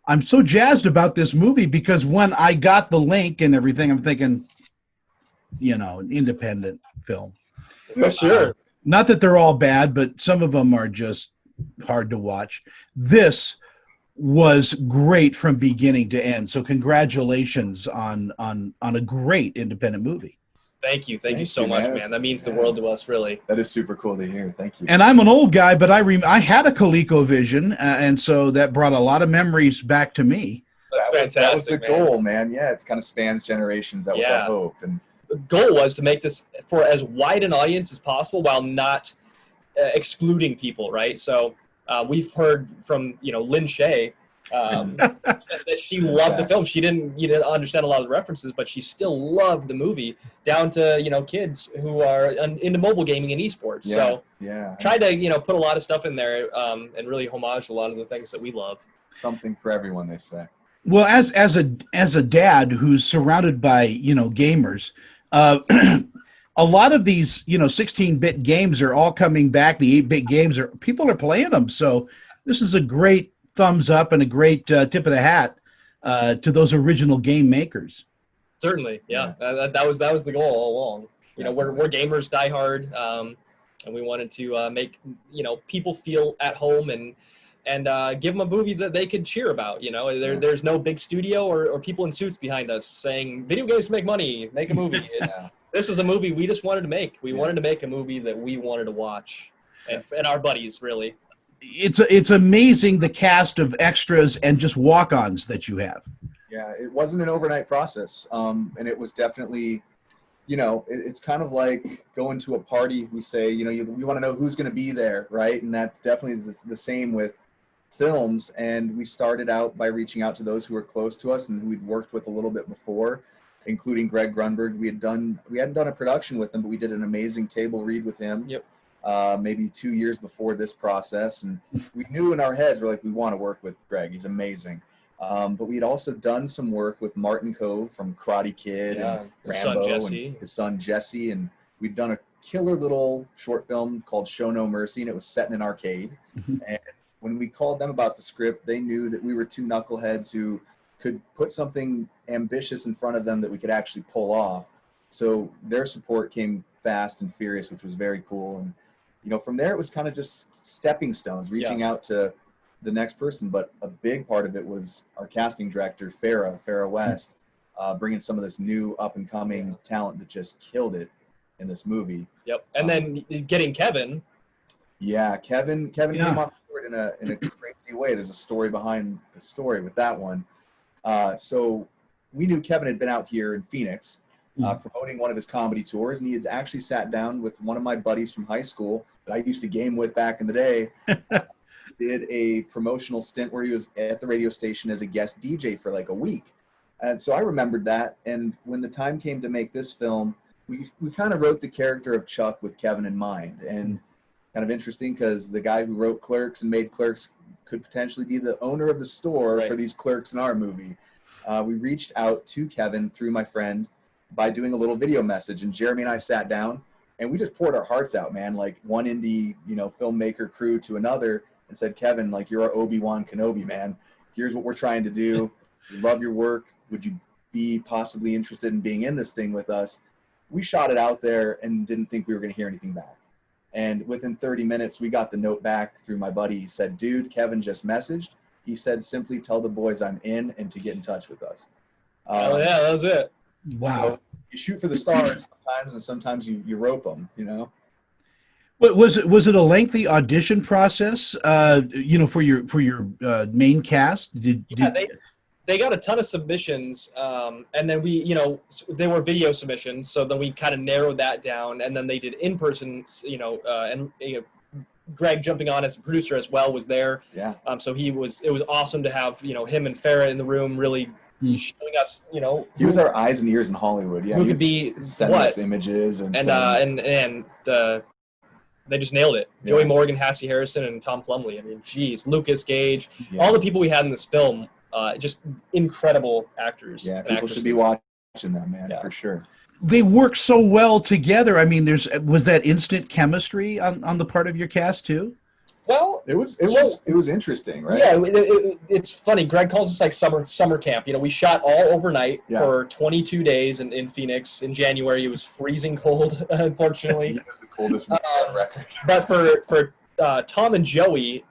I'm so jazzed about this movie because when I got the link and everything, I'm thinking, an independent film. Sure. Not that they're all bad, but some of them are just hard to watch. This was great from beginning to end. So congratulations on a great independent movie. Thank you so much, man. That means the world to us, really. That is super cool to hear. Thank you. And I'm an old guy, but I had a ColecoVision, and so that brought a lot of memories back to me. That's fantastic. That was the goal, man. Yeah, it kind of spans generations. That was our hope. And the goal was to make this for as wide an audience as possible while not excluding people, right? So we've heard from Lynn Shay that she loved the film. She didn't understand a lot of the references, but she still loved the movie, down to kids who are into mobile gaming and esports. Tried to put a lot of stuff in there and really homage a lot of the things that we love. Something for everyone, they say. Well, as a dad who's surrounded by gamers, a lot of these 16-bit games are all coming back. The 8-bit games people are playing them. So this is a great thumbs up and a great tip of the hat to those original game makers. Certainly, yeah. That was the goal all along. We're gamers, diehard, and we wanted to make people feel at home and give them a movie that they could cheer about. There's no big studio or people in suits behind us saying video games make money, make a movie. This is a movie we just wanted to make. We wanted to make a movie that we wanted to watch, and our buddies, really. It's amazing the cast of extras and just walk-ons that you have. Yeah, it wasn't an overnight process, and it was definitely, it's kind of like going to a party. We say, we want to know who's going to be there, right? And that's definitely the same with films. And we started out by reaching out to those who were close to us and who we'd worked with a little bit before, including Greg Grunberg. We hadn't done a production with him, but we did an amazing table read with him. Yep. Maybe 2 years before this process, and we knew in our heads, we're like, we want to work with Greg. He's amazing. But we'd also done some work with Martin Cove from Karate Kid and Rambo and his son Jesse, and we'd done a killer little short film called Show No Mercy, and it was set in an arcade. And when we called them about the script, they knew that we were two knuckleheads who could put something ambitious in front of them that we could actually pull off. So their support came fast and furious, which was very cool. And from there, it was kind of just stepping stones, reaching out to the next person. But a big part of it was our casting director, Farrah West, bringing some of this new up-and-coming talent that just killed it in this movie. Yep. And then getting Kevin. Yeah, Kevin came on board in a crazy way. There's a story behind the story with that one. So we knew Kevin had been out here in Phoenix promoting one of his comedy tours, and he had actually sat down with one of my buddies from high school that I used to game with back in the day. Did a promotional stint where he was at the radio station as a guest DJ for like a week. And so I remembered that. And when the time came to make this film, we kind of wrote the character of Chuck with Kevin in mind. And kind of interesting because the guy who wrote Clerks and made Clerks could potentially be the owner of the store for these clerks in our movie. We reached out to Kevin through my friend by doing a little video message, and Jeremy and I sat down and we just poured our hearts out, man, like one indie, filmmaker crew to another, and said, Kevin, like, you're our Obi-Wan Kenobi, man. Here's what we're trying to do. We love your work. Would you be possibly interested in being in this thing with us? We shot it out there and didn't think we were going to hear anything back. And within 30 minutes, we got the note back through my buddy. He said, dude, Kevin just messaged. He said, simply tell the boys I'm in and to get in touch with us. Oh, yeah, that was it. Wow. So you shoot for the stars sometimes, and sometimes you rope them, But was it a lengthy audition process, for your main cast? They got a ton of submissions, and then they were video submissions, so then we kind of narrowed that down, and then they did in-person, and Greg jumping on as a producer as well was there. Yeah. So it was awesome to have, him and Farrah in the room really showing us, he was our eyes and ears in Hollywood. Yeah. Who could be sending us images and they just nailed it. Yeah. Joey Morgan, Hassie Harrison, and Tom Plumley. I mean, geez, Lucas Gage, all the people we had in this film, just incredible actors. Yeah, people should be watching that, man, for sure. They work so well together. I mean, was that instant chemistry on the part of your cast too? Well, It was interesting, right? Yeah, it's funny. Greg calls this like summer camp. You know, we shot all overnight for 22 days in Phoenix. In January, it was freezing cold, unfortunately. It was the coldest movie on record. But for Tom and Joey,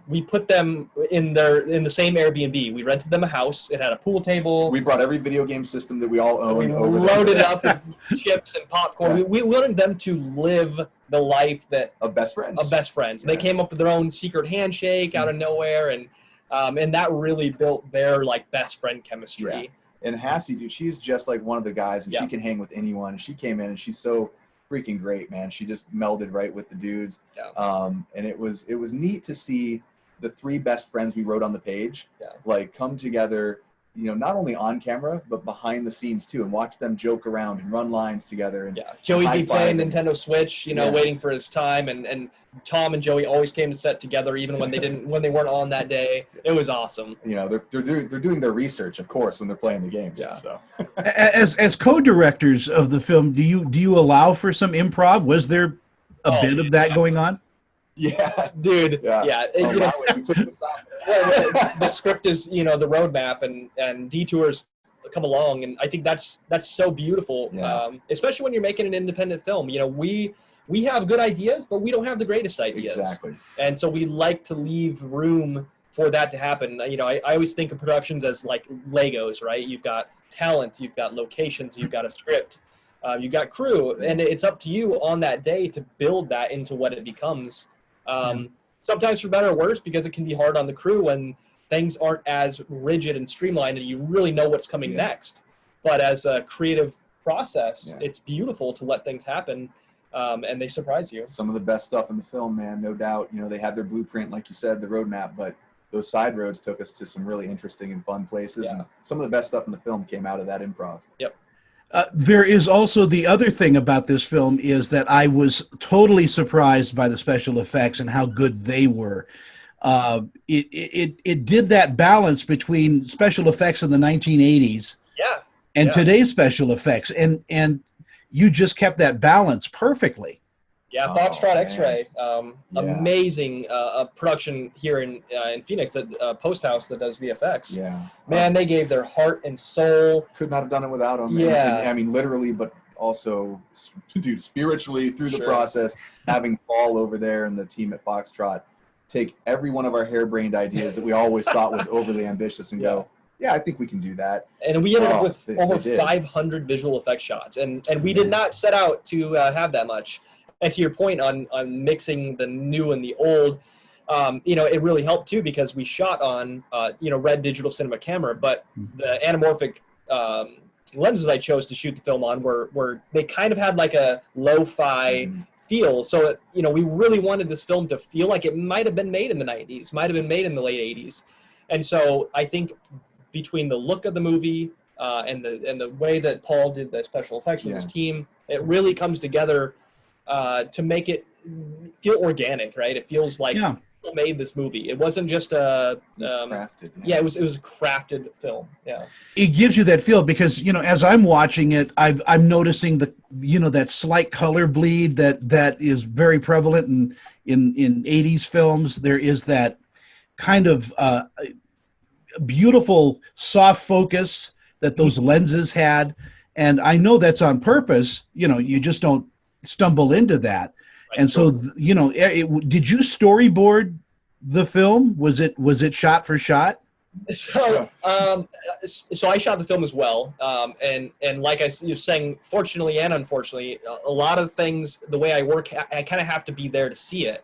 we put them in the same Airbnb. We rented them a house. It had a pool table. We brought every video game system that we all own. We over loaded there. it up with chips and popcorn. Yeah. We wanted them to live the life of best friends. They came up with their own secret handshake out of nowhere, and that really built their like best friend chemistry. Yeah. And Hassie, dude, she's just like one of the guys, and she can hang with anyone. She came in, and she's so freaking great, man. She just melded right with the dudes. Yeah. And it was neat to see the three best friends we wrote on the page like come together, you know, not only on camera but behind the scenes too, and watch them joke around and run lines together. And Joey be playing Nintendo Switch, you know, waiting for his time, and Tom and Joey always came to set together even when they weren't on that day. It was awesome. You know, they're doing their research, of course, when they're playing the games. Yeah. So As co-directors of the film, do you allow for some improv? Was there a bit of that going on? Yeah, dude. Yeah. You know, we couldn't stop it. the script is, you know, the roadmap, and detours come along, and I think that's so beautiful. Especially when you're making an independent film. You know, we have good ideas, but we don't have the greatest ideas. Exactly. And so we like to leave room for that to happen. You know, I always think of productions as like Legos, right? You've got talent, you've got locations, you've got a script, you've got crew, and it's up to you on that day to build that into what it becomes. Sometimes for better or worse, because it can be hard on the crew when things aren't as rigid and streamlined and you really know what's coming next. But as a creative process, it's beautiful to let things happen, and they surprise you. Some of the best stuff in the film, man, no doubt. You know, they had their blueprint, like you said, the roadmap, but those side roads took us to some really interesting and fun places. And some of the best stuff in the film came out of that improv. Yep. There is also the other thing about this film is that I was totally surprised by the special effects and how good they were. It did that balance between special effects in the 1980s and today's special effects, and you just kept that balance perfectly. Yeah, Foxtrot X-Ray, amazing production here in Phoenix, at Post House that does VFX. Yeah, man, they gave their heart and soul. Could not have done it without them. Yeah, and I mean literally, but also, dude, spiritually through the process. Having Paul over there and the team at Foxtrot take every one of our harebrained ideas that we always thought was overly ambitious and go, yeah, I think we can do that. And we ended up with over 500 visual effects shots, and we did not set out to have that much. And to your point on mixing the new and the old, you know, it really helped too, because we shot on, you know, red digital cinema camera, but the anamorphic lenses I chose to shoot the film on were they kind of had like a lo-fi feel. So, you know, we really wanted this film to feel like it might have been made in the 90s, might have been made in the late 80s. And so I think between the look of the movie and the way that Paul did the special effects with his team, it really comes together to make it feel organic, right? It feels like people made this movie. It wasn't just a crafted. It was a crafted film. Yeah, it gives you that feel because, you know, as I'm watching it, I'm noticing that slight color bleed that is very prevalent in 80s films. There is that kind of beautiful soft focus that those lenses had, and I know that's on purpose. You know, you just don't stumble into that. Right. And so, you know, did you storyboard the film? Was it shot for shot? So I shot the film as well, and like you're saying, fortunately and unfortunately, a lot of things, the way I work, I kind of have to be there to see it.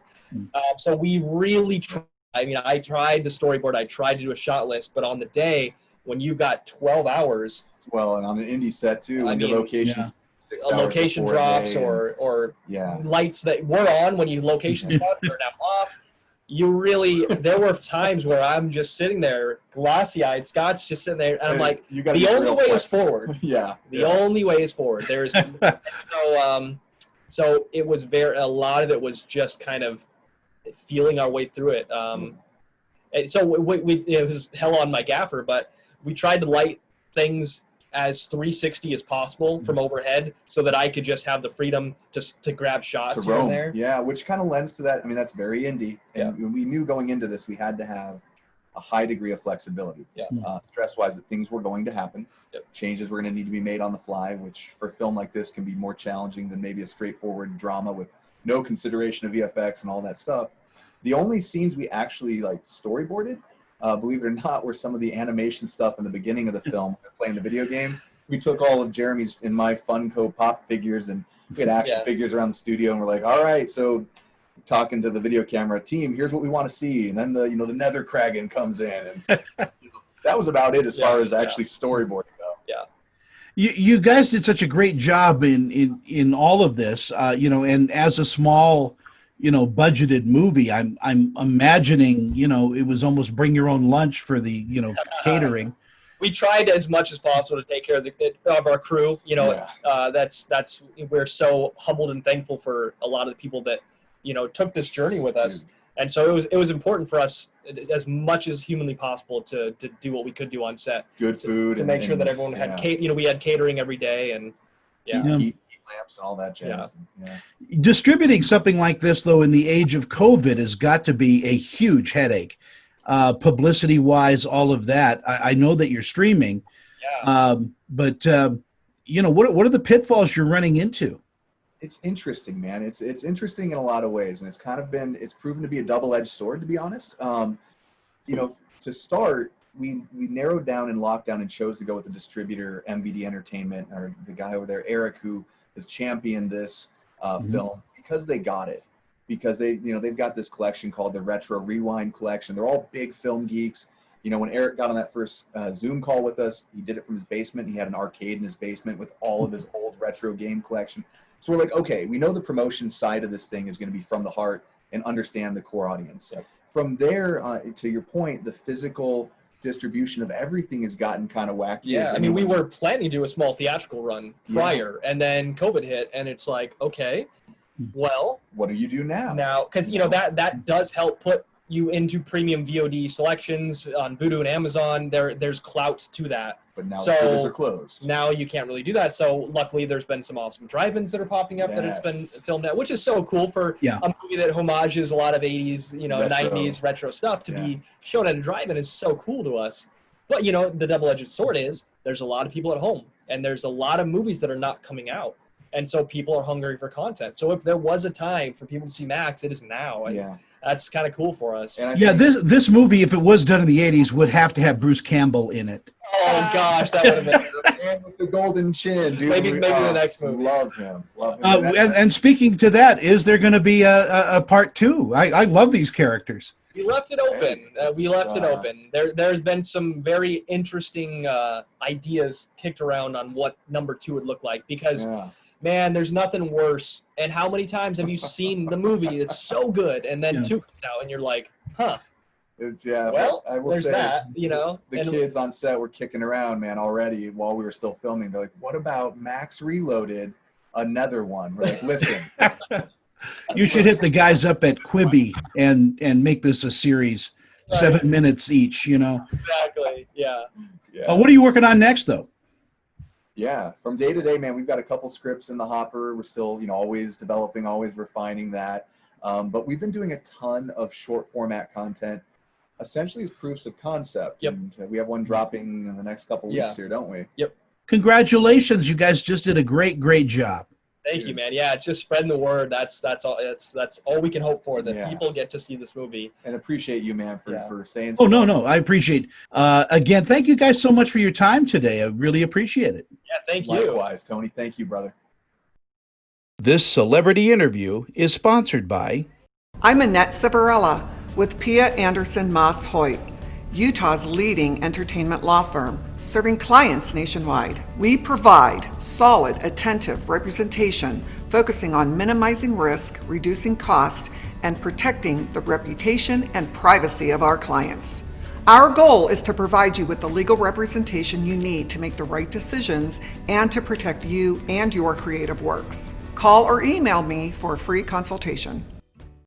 So we really tried. I mean, I tried to storyboard, I tried to do a shot list, but on the day when you've got 12 hours, well, and on an indie set too, when your locations. A location drops or lights that were on when you location spot are now off. There were times where I'm just sitting there glassy-eyed. Scott's just sitting there, and I'm like, the only way is forward. The only way is forward. There's so it was a lot of it was just kind of feeling our way through it. And so it was hell on my gaffer, but we tried to light things as 360 as possible from overhead, so that I could just have the freedom to grab shots to here and roam. there. Yeah, which kind of lends to that. I mean, that's very indie, and we knew going into this we had to have a high degree of flexibility. Yeah. Stress-wise, that things were going to happen. Yep. Changes were going to need to be made on the fly, which for a film like this can be more challenging than maybe a straightforward drama with no consideration of VFX and all that stuff. The only scenes we actually like storyboarded, believe it or not, were some of the animation stuff in the beginning of the film, playing the video game. We took all of Jeremy's and my Funko Pop figures, and we had action figures around the studio, and we're like, all right, so talking to the video camera team, here's what we want to see, and then the the Nether Kraken comes in, and that was about it as far as actually storyboarding though. Yeah. You guys did such a great job in all of this, and as a small, budgeted movie, I'm imagining, it was almost bring your own lunch for the, catering. We tried as much as possible to take care of our crew. That's we're so humbled and thankful for a lot of the people that took this journey with us. And so it was important for us, as much as humanly possible, to do what we could do on set. Good food. To make sure that everyone had, we had catering every day, and heat lamps and all that jazz. Yeah. Distributing something like this, though, in the age of COVID has got to be a huge headache. Publicity-wise, all of that. I know that you're streaming, but what are the pitfalls you're running into? It's interesting, man. It's interesting in a lot of ways, and it's proven to be a double-edged sword, to be honest. To start, we narrowed down and locked down and chose to go with the distributor, MVD Entertainment, or the guy over there, Eric, who has championed this film, because they got it. Because they've got this collection called the Retro Rewind Collection. They're all big film geeks. When Eric got on that first Zoom call with us, he did it from his basement. He had an arcade in his basement with all of his old retro game collection. So we're like, okay, we know the promotion side of this thing is going to be from the heart and understand the core audience. Yep. From there, to your point, the physical distribution of everything has gotten kind of wacky. Yeah, I mean, we were planning to do a small theatrical run prior, and then COVID hit, and it's like, okay, well, what do you do now? Now, because that does help put you into premium VOD selections on Vudu and Amazon. There's clout to that. But now the theaters are closed. Now you can't really do that. So luckily, there's been some awesome drive-ins that are popping up that it's been filmed at, which is so cool for a movie that homages a lot of 80s, 90s retro stuff to be shown at a drive-in is so cool to us. But the double-edged sword is there's a lot of people at home, and there's a lot of movies that are not coming out. And so people are hungry for content. So if there was a time for people to see Max, it is now. And that's kind of cool for us. This movie, if it was done in the 80s, would have to have Bruce Campbell in it. Oh, gosh, that would have been the man with the golden chin, dude. Maybe the next movie. Love him. And speaking to that, is there going to be a part 2? I love these characters. We left it open. There's been some very interesting ideas kicked around on what number 2 would look like, because man, there's nothing worse. And how many times have you seen the movie that's so good, and then 2 comes out, and you're like, huh? It's well, I will there's say that, The kids on set were kicking around, man, already while we were still filming. They're like, what about Max Reloaded, another one? We're like, listen. You should hit the guys up at Quibi and make this a series, 7 minutes each, Exactly, yeah. What are you working on next, though? Yeah, from day to day, man, we've got a couple scripts in the hopper. We're still, always developing, always refining that. But we've been doing a ton of short format content, essentially as proofs of concept. Yep. And we have one dropping in the next couple weeks here, don't we? Yep. Congratulations, you guys just did a great job. Thank you, man. Yeah, it's just spreading the word. That's all. That's all we can hope for, that people get to see this movie. And appreciate you, man, for saying so. Oh no, I appreciate. Again, thank you guys so much for your time today. I really appreciate it. Yeah, thank you. Likewise, Tony. Thank you, brother. This celebrity interview is sponsored by. I'm Annette Civarella with Pia Anderson Moss Hoyt, Utah's leading entertainment law firm, serving clients nationwide. We provide solid, attentive representation, focusing on minimizing risk, reducing cost, and protecting the reputation and privacy of our clients. Our goal is to provide you with the legal representation you need to make the right decisions and to protect you and your creative works. Call or email me for a free consultation.